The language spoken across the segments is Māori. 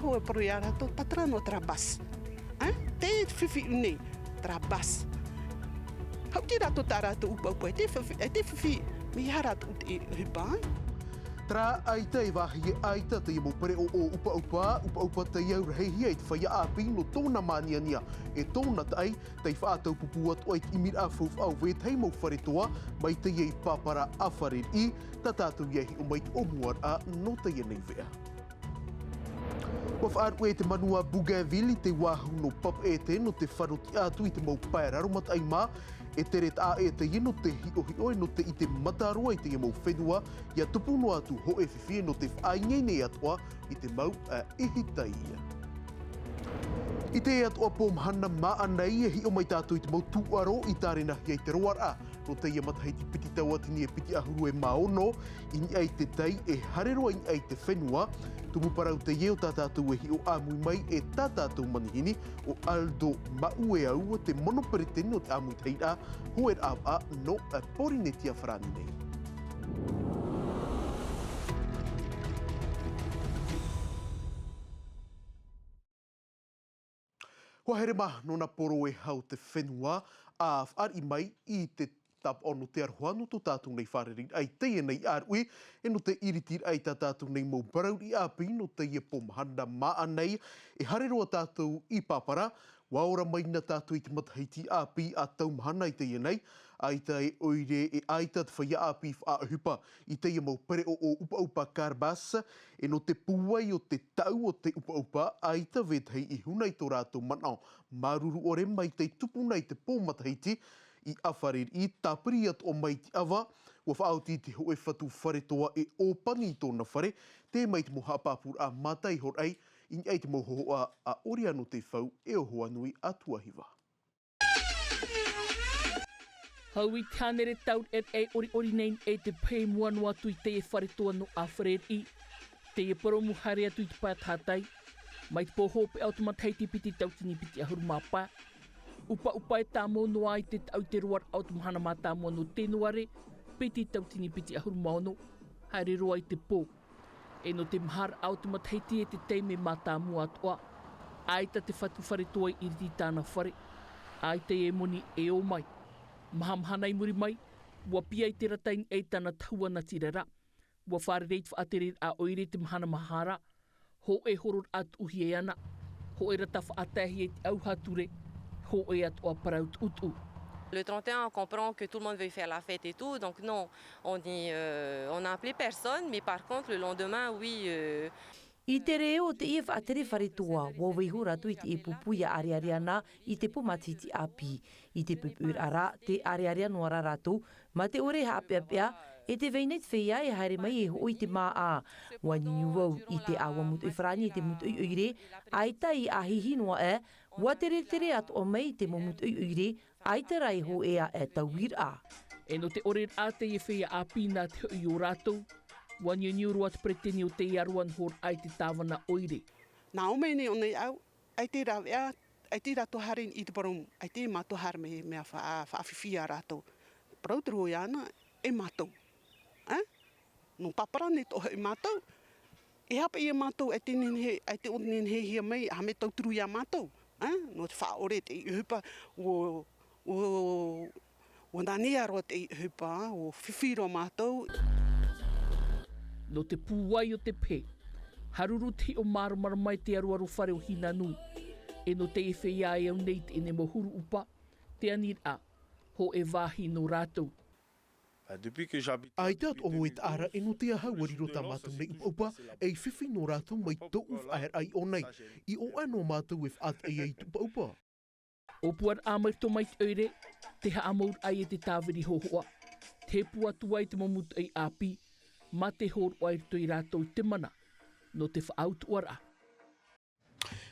ho e proiara to patrano trabas. Te fifi une trabas. Hau tira to tara to upa upa te fifi mi hara to te hipa. Tra ai te wahi ai te te mo pere o upa te iau rehi ai te whaia api no tōna maniania e tōna tai te whaatau pupu atu ai te imir a fuf au we tei mo wharetoa mai te iei papara a wharer I ta tātou iehi o mai o muar a no te ienei vea. Waf aru e te manua Bougainville I te wahu no pap e te no te wharoti atu I te mau paeraro matai mā e te ret a e te ino te hio no te I te mataroa I te mau whenua ia tupuno atu ho e whiwhi no te whainei nei atua I te mau a ihitai ia. I te atua po mahana maa nei e hio mai tātou I te mau tuaro I tārena hi ai te roara no te ia matahei ti piti tau atini e piti ahuru e maono I ai te tei e hareroa I ai te whenua tumu parau te ieo tātātou e hi o āmui mai e tātātou manihini o Aldo Maue au te monopereteni o te āmui teira hoe a no a porinetia wharani nei. Kua here ma nona poro e hau te whenua a whaari mai I te tap ono te arohanu to tātou nei whareri ai teie nei arui e no te iritir ai tātou nei mau parau I api no te ie pomahana maa nei e hareroa tātou I papara waora mai na tātou I te mataheiti api a tau mahana I teie nei ai tai oire e aita te whaia api whaahupa I teie mau pere o upa karbas e no te puai o te tau o te upa aita vethei I hunai tō rātou manao maruru ore mai te tupu nei te pōmataheiti I awharer I tāpiri atu o mai ti awa, ua whaauti te hoe whatu wharetoa e ōpani I tōna whare, te mai te moha pāpura a mātai horai, I ai te mohoa a ori anu te whau e o hoanui atua hiwa. Hau I tānere tau e ori nei e te pē muanu atu I te e wharetoa no a wharer I, te e paromu hare atu I te pātātai, mai te pōhope automatai te piti tautini piti ahuru māpā, Upa e tā mono ai te Aotearoa autu mahana mā tā mono tenuare, piti tautini piti ahuru maono, haere roa I te pō. E no te mahara autu mataiti e te teime mā tā mua atoa, aita te whatu wharetoa I riti tāna whare, aita e moni e o mai. Mahamahana I muri mai, ua pia I te ratain e tāna taua na tirara, ua whare reit whaatere a oire te mahana mahara, ho e horor atu uhi e ana, ho e rata whaatahi e te auhature, Le 31, on comprend que tout le monde veut faire la fête et tout, donc non, on n'a appelé personne, mais par contre, le lendemain, oui... I te reo te ia whaatere wharetoa, wa weiho ratu I te e pupuia areareana I te pumatiti api. I te pupur ara, te arearea noara ratu, ma te ore haapea e te veineit whia e haere mai e hoi te maa a. Wa niuwau I te awa mutu I whrani e te mutu I uire, aita I ahihi noa e, wa tere atu o mai te mo mutu I uire, aita rai ho ea e tauir a. E no te ore a te e whia api nā te ui o rātou, wa niurua te preteni o te iaruan hor ai te tāwana oire. Nā omei nei o nei au, ai te rawea, ai te rato hare I te parum, ai te mato hare mea whaawhiwhia rātou. Prautero i ana, e mātou. No papara ne toha I mātou. E hapa I mātou, ai te onen he hia mai, ha me tauturu I a mātou. No te whaore te I hupa, o nania roa te I hupa, o whiwhiro mātou. No te pūwai o te pē, haruru te o marumara mai te aruaru whare o hina nui, e no te e whia e au nei te ene mohuru upa, te anir a, ho e wāhi no rātou. Ai dat o e ara e no te ahau ariro tā mātou nei upa e whiwhi no rātou mai tō ufahera ai o nei, I o ano mātou e whaat e ai upa. O puar āmaito mai te oire, te haamour ai e te tāwiri hohoa, te puatu ai te mamutu ai api, ma te hor o airto I rātou te mana, no te whaautu ara.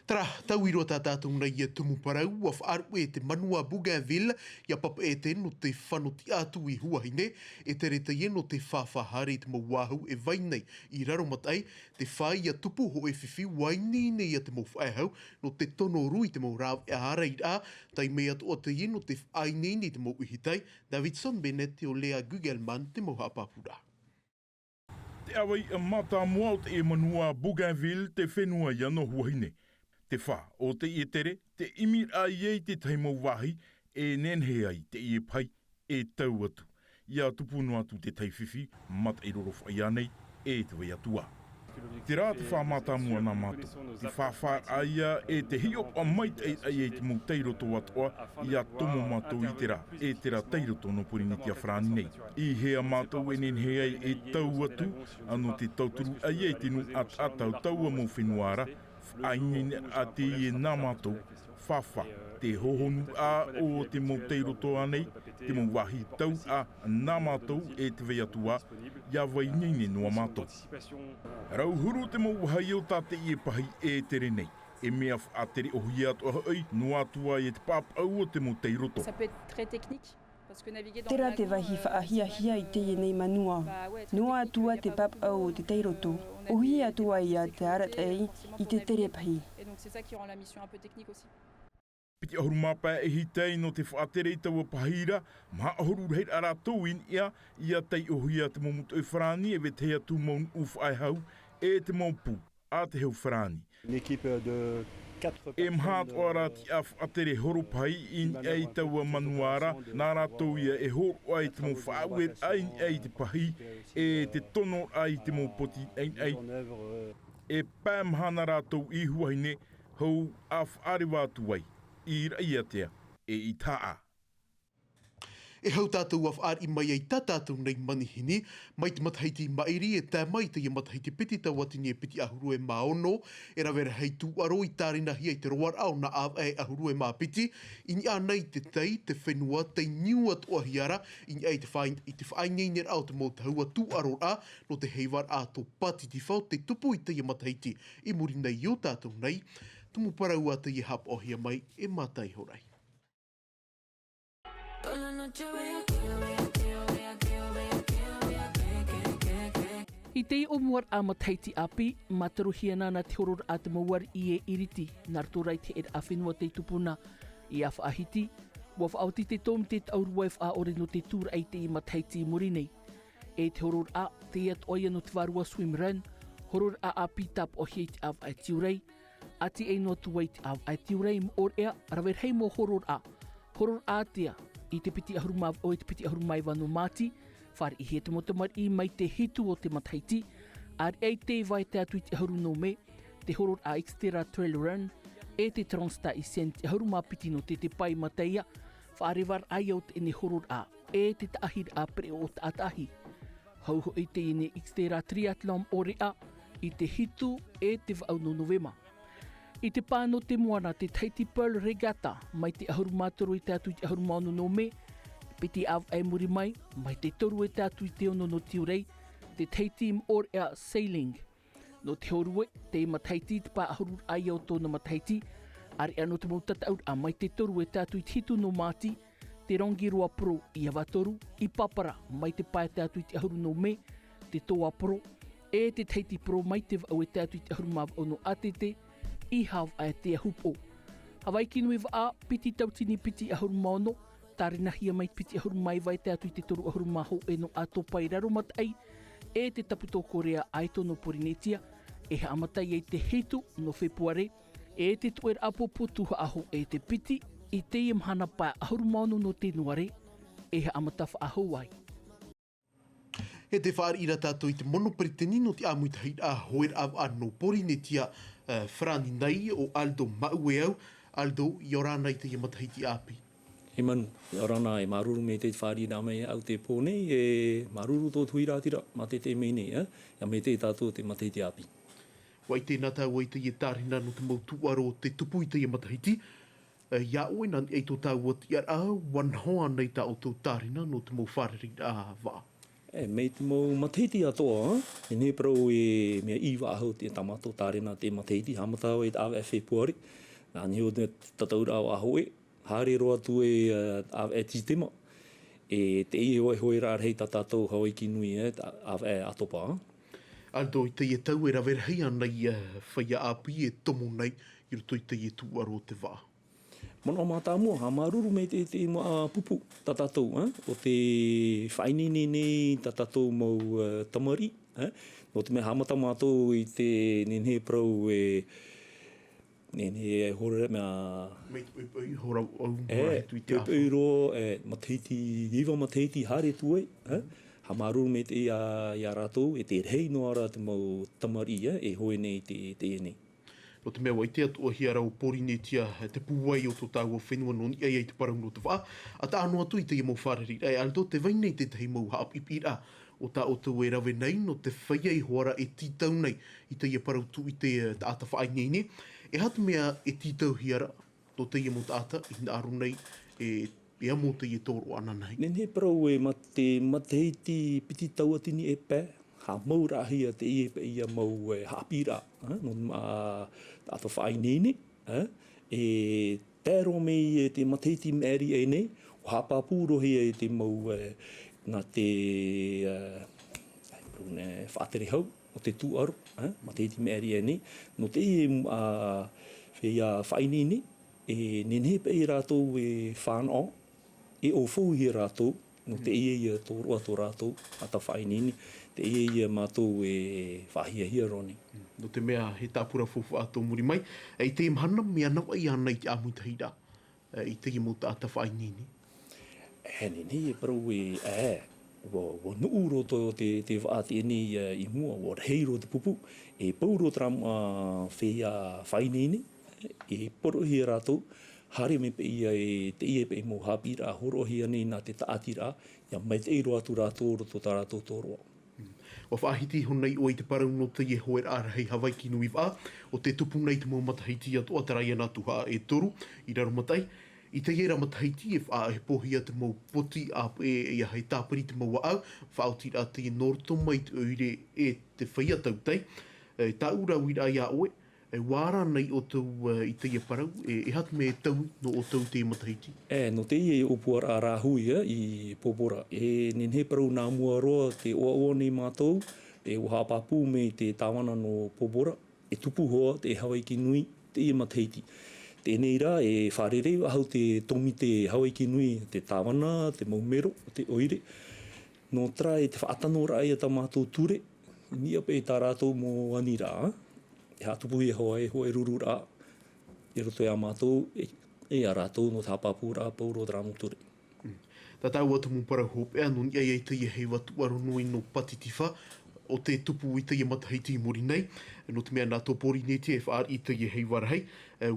Tara, tau iro tā tātou nei e tumu parau, wa whaaru e te manua Bougainville, ia papa e te no te whanoti atu I huahine, e te reta ie no te whawhahare te mau wāhu e vainei I raromatai, te whai ia tupu ho e whiwhi waini nei a te mau whaehau, no te tono rui te mau rāw e harai a, tai mea to o te ie no te whainei nei te mau uhitai, Davidson Bennett te o Lea Gugelman te mau hapapura. te awai a mata mua o te e manua Bougainville te whenua ia no huahine. Te wha o te ietere, te imi a iei te taimau wahi e nenhe ai te ie pai e tau atu. Ia tupunu atu te taiwhiwhi, mata i roro whai anei e te wei atua. Te rā te whamata mua nā mātou. Te whawha aia e te hiop a mait e te mou teiroto atoa i a tomo mātou i te rā. E te rā teiroto no Porinitia Frani nei. I hea mātou e nenhe ai e tau atu, anō te tauturu ai e tinu atau taua mō whenuara, ainene a te i e nā mātou, whawha. Te hohonu a o te mou teiroto anei, te mou wahi tau a nā mātou e te wei atua, ia vai nene noa mātou. Rauhuru te mou wahai o tate i e pahi e tere nei. E mea whaatere o hui atua hoi, noa atua i te pāpau o te mou teiroto. Tera te wahi whaahia i te nei manua. Noa atua te papau o te teiroto. O hui atua i a te aratei i te tere pahi. Piti ahuru mapa e hitei no te whaatere i taua pahira, maha ahuru rei ara tōin ia tei o huia te momutu e whrani e wetea tu moun uf ai hau e te moupu a te heu whrani. E mhaat o ara ti a whaatere horo pai in ei taua manuara, nā rātou ia e horo ai te mou whaawet ai ei te pahi e te tono ai te mou poti ei. E pā mahana rātou i huahine hou a whaarewa atu ai. I raiatea e i taa. E hau tātou af ar i mai ai tā tātou nei manihini, mai te mataheiti mairi e tā mai te i mataheiti piti tau atini e piti ahuru e maono, e rawera hei tū aro i tārina hi ai te roar au na av e ahuru e mapiti, i ni anei te tei, te whenua, te niua toa hiara, i ni ai te whainei ner au te mō te haua tū aro a, no te heivar a tō pati ti whau, te tupu i te i mataheiti i muri nei i o tātou nei, tumu parau a te i hap ohia mai e matai horai. I te o muar a mataiti api, mataruhiana na te horor a te mawar i e iriti, nartorai te e a whenua te tupuna i a whaahiti, wa whaauti te tōm te taurua e whaore no te tūra ai te i mataiti i muri nei. E te horor a te at oia no te warua swim run, horor a api tap o hei te av a tiurei, ati e no tuai te av a tiurei mor ea, rawer hei mo horor a tea, i te piti ahurumav o i te piti ahurumai wano mati, whare i he te motamar i mai te hitu o te mataiti, ar ei te vai te atu i te ahuru no me, te horor a Extera Trail Run, e te transta i sen te ahuruma piti no te pai mataia, whare war ai au te ene horor a, e te taahir a pre o te atahi. Hauho i te ene Extera Triathlon ore a, i te hitu e te wau no Novema. I te pāno te moana te Taiti Pearl Regatta, mai te ahuru mātoro i te atu i te ahuru maono no me, piti av ai muri mai te toru e te atu i te ono no tiurei, te Taiti Mor Ea Sailing. No te horue, te mataiti te pā ahuru ai au tōna mataiti, are ano te mautata aur a mai te toru e te atu i te hitu no māti, te Rongiroa Pro i Awatoru, i Papara, mai te pā te atu i te ahuru no me, te Toa Pro, e te Taiti Pro mai te vau e te atu i te ahuru mav ono atete, i hav a te hupo. Hawai ki nui wa a piti tautini piti ahuru maono, tārina hia mai piti ahuru mai vai te atu i te toru ahuru maho e no ato pai raro matai, e te taputo korea aito no Porinetia, e ha amatai e te hitu no Februare, e te tuer apo putuha aho e te piti, i te i mahana pai ahuru maono no tenuare, e ha amatafa aho wai. He te whaar ira tātou i te monoperiteni no te amuita hei a hoer av anō Porinetia Frani nei o Aldo Maueau. Aldo, i ora nei te matahiti api. He manu, i ora nā e maruru me te whaari nā mei au te pōnei, e maruru tō tuiratira ma te mei nei, ia me te tātou te matahiti api. Wai tēnā tāua i te i tārina no te mautuaro te tupu i te matahiti, ia oe nani ei tō tāua ti ara wanhoa nei tā o tō tārina no te mau whareri a wā. Mei te mau matahiti atoa, e ne parau e mea iwa ahau te tamato tārena te matahiti, hamatau e te awa e Februari, nā niho te tataura au ahau e, haere roa tu e awa e titema, e te i hoi hoi rā rei tātou hawai ki nui e awa e atopa. Aldo, i te i tau e rawera hei anei whaia api e tomo nei, i roto i te i tuaro te wā. Mono mata mua, ha maruru me te pupu tatatou, o te whainini nei tatatou mau tamari, No te mea hamata mātou i te nene prau nene hore mea... Mei te hora au tui te Pepei ro, mateiti hare tuai, ha maruru me te ia rātou, e te rei no ara te mau tamari, e hoe nei te ene. No te mea wai te atua hi ara o pori ne tia te puwai o tō tāua whenua noni, ei te parau no te wha. A ta anō atu i te mau whareri, ei alto te vai nei te tei mau haapipira o ta o te werawe nei, no te whaia i hoara e titau nei i te ia parau tu i te ata whaai nei. E hatu mea e titau hi ara, no te ia mo te ata, i hina aru nei, e amo te ia tōro ana nei. Nene parau e mateiti piti tauatini e pē, ha mau rahia te ia mau hapira, no ata whaai nene, e tēro mei e te mateiti meri e nei, o hapapu rohi e te mau nā te whaatere hau, o te tūaru, mateiti meri e nei, no te whea whaai nene, e nene pei rātou e whanau, e o fōhi rātou, no te ia tōroa tō rātou, ata whaai nene, te ia mātou e whahia roni. No te mea he tāpura fofu ato muri mai, e te mahana mea nawa i ana i te amui tahira, i te ia mo ta ata whaai nene. Nene e parau wa nuu roto te waati ene i mua, wa rei ro te pupu, e pauro trama whea whaai nene, e porohi rātou, hare me pe ia te ia pe mo hapira horohi ane nā te taatira, ia mai te eiro atu rātou roto tā rātou tōroa. O whaahiti honei o i te parau no te ie hoer arahei Hawaii ki nui wā, o te tupu nei te mau matahiti atu atarai ana tuha e toru, i raro matai. I te iera matahiti e wha e pohia te mau poti a ia hei tāpari te mau au, whaoti a te norto mai te oire e te whaia tautei. Tā ura wira ia oe, e wāra nei o tau i te ia parau, e hatu me tau no o tau te matahiti. No te ia upuara a rāhui i popora. E nenhe parau nā mua roa te oa nei mātou, e uha papu me te tāwana no popora, e tupu hoa te Hawaii ki nui, te ia matahiti. Tēnei rā e wharerei ahau te tomi te Hawaii ki nui, te tāwana, te maumero, te oire. No tra e te whaatano rā ia tā mātou ture, nia pe tā rātou mō ani rā, e hatupu e hoa e ruru rā, e roto e a mātou, e a rātou no tā papu rā, pauro rā moture. Tā tau atu mō parau hope, anoni ai te ia hei watu aro noi no patitiwha, o te tupu i te ia matahiti i mori nei, no te mea nā tō pori nei te e whaar i te ia hei warahei,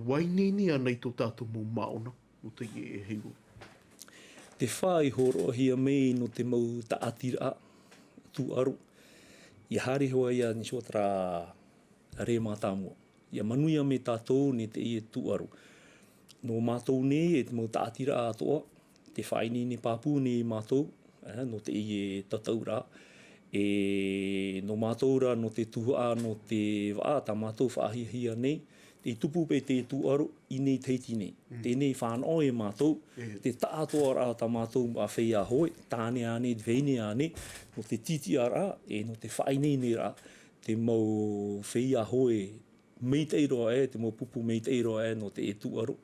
wai nene anei tō tātou mō maona, no te ia hei o. Te whai horohia mei no te mau taatira tu aru, i hari hoa ia ni sotra re mātāmua. Ia manuia me tātou ni te ia tu aru. No mātou ne e te mau taatira atoa, te whai ni pāpū ni mātou, no te ia tatau rā. No mātou rā no te tuhua no te waa, tā mātou whaahihia nei, te tupu pe te tu aru i nei teiti nei. Tēnei whānau e mātou, te tātoa rā tā mātou a whea hoi, tāne ane, veine ane, no te titi rā, no te whai nei rā, te mau whea hoi, mei teiroa te mau pupu mei teiroa no te e tu aru,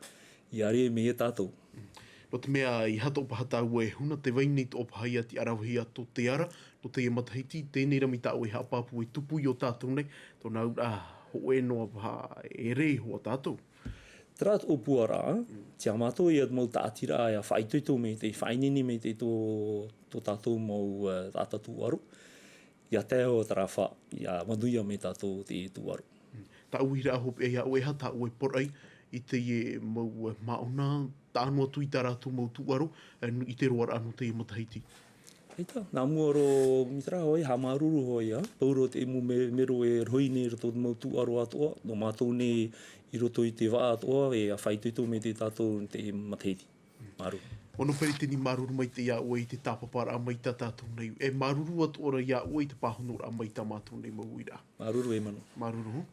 i are me e tātou. No te mea i hata opahata ua e huna, te waini te opahai ati arawhi ato te ara, no te ia matahiti, tēnei rami tā ue hapāpu e tupu i o tātou nei, tōna ura ho e noa paha e rei hoa tātou. Trat o puara, tia mātou ia mau tātira ia whaituitu me te whainini me te tō tātou mau tātatu aru, ia teo tarafa, ia manuia me tātou te tu aru. Tā uira hope e ia oe ha, tā ue porai, i te ie mau maona, tā anua tui tā rātou mau tu aru, i te roa anu te ia matahiti. Eita, nā mua ro mitra hoi, ha maruru hoi, pauro te emu mero e roi ne roto mau tu aru atoa, no mātou ne i roto i te wā atoa, e a whaituitu me te tātou te matahiti. Maruru. Ono pere tini maruru mai te ia oe i te tāpapara a mai tā tātou nei. E maruru atoa ia oe i te pāhonora a mai tā mātou nei mau ira. Maruru e manu. Maruru.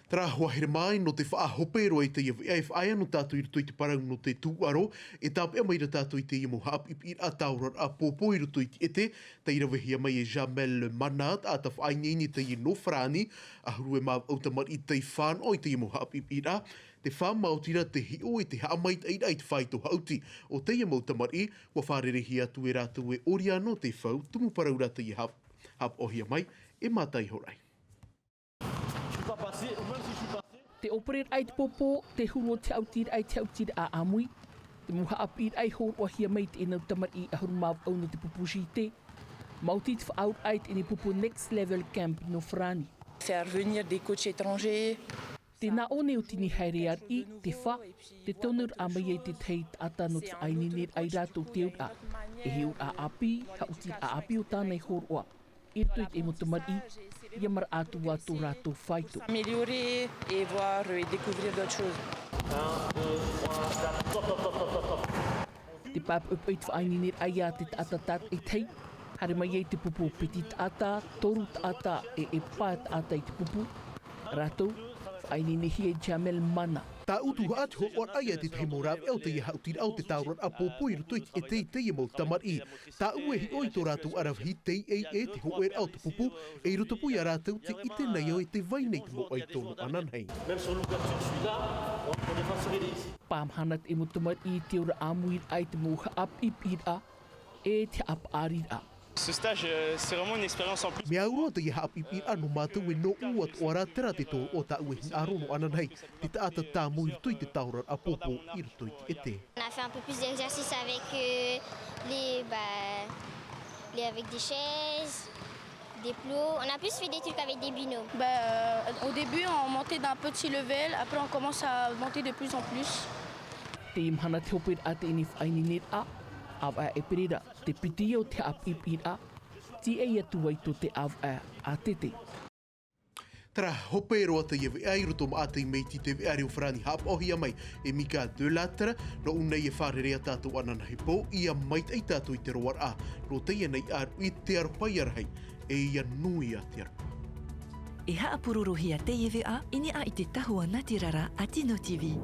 Tara hoa here mai no te whaahope roa i te ia whaia no tātou i roto i te parang no te tūaro, e tāpea mai ra tātou i te ia mo haapipi a tāurar a pōpō i roto i te ete, te ira wehia mai e Jamel Manat a ta whainini te i no frani, a huru e mau autamar i te whāno i te ia mo haapipi a, te whāmautira te hio i te haamait eira i te whaito hauti, o te ia mau tamar i, wa whārerehi atu e rātou e oriano te whau, tumu paraura te i hap. Hap ohia mai e matai horai. Te operate ai te popo, te huro te autira ai te autira a amui. Te muha apir ai hor o hia mai te enau tamar I ahuru mau au no te pupusi te. Mauti te whaau ai te pupu Next Level Camp no Frani. Faire venir des coachs étrangers. Tēnā o neo tini haere ar I, te wha, te tonur a mai e te tei ata no te ainini ai rātou te ura. E he ura a api, ha uti a api o tānei hor oa. E tuit e motamar I, ia mara atu wātou rātou whaito. Améliorer et voir et découvrir d'autres choses. Te pāp up uit whainini ai a te atatat e tei, hare mai e te pupu petit ata, toru ata e pāt ata I te pupu. Rātou, whainini hi e Jamel Mana. Tā utu atu ho or ai te te morau au te iha utir au te tauran a popo I ruto e te mo tamar I. Tā ue hi oi tō rātou arawhi te te ho er au te pupu e ruto pui a rātou te ite nei o e te vainei te mo ai tōnu ananhei. Pāmhanat e mutamar I te ura amuir ai te moha ap I pira e te ap arira. Ce stage, c'est vraiment une expérience en plus. Me auro te iha apipi anu mātou e no ua ora tera te tō o tā ue hin arono ananhei. Te taata tā mui rutoi te tauran a popo I rutoi te ete. On a fait un peu plus d'exercice avec avec des chaises, des plots. On a plus fait des trucs avec des binômes. Au début, on montait d'un petit level. Après, on commence à monter de plus en plus. Te imhana te hopir a te ini whainini a. Awa e perira, te piti o te apipira, ti e atu ai to te awa a tete. Tara hopero ata yewe ai roto ma ata I meiti te veari o Frani hap ohia mai e mika de latara no unei e wharerea tātou ananahi po ia mait ai tātou I te roar a no teia nei ar I te arupai arahai e ia nui a te arupai. E haapurorohia te yewe a ini a I te tahua natirara a Tino TV.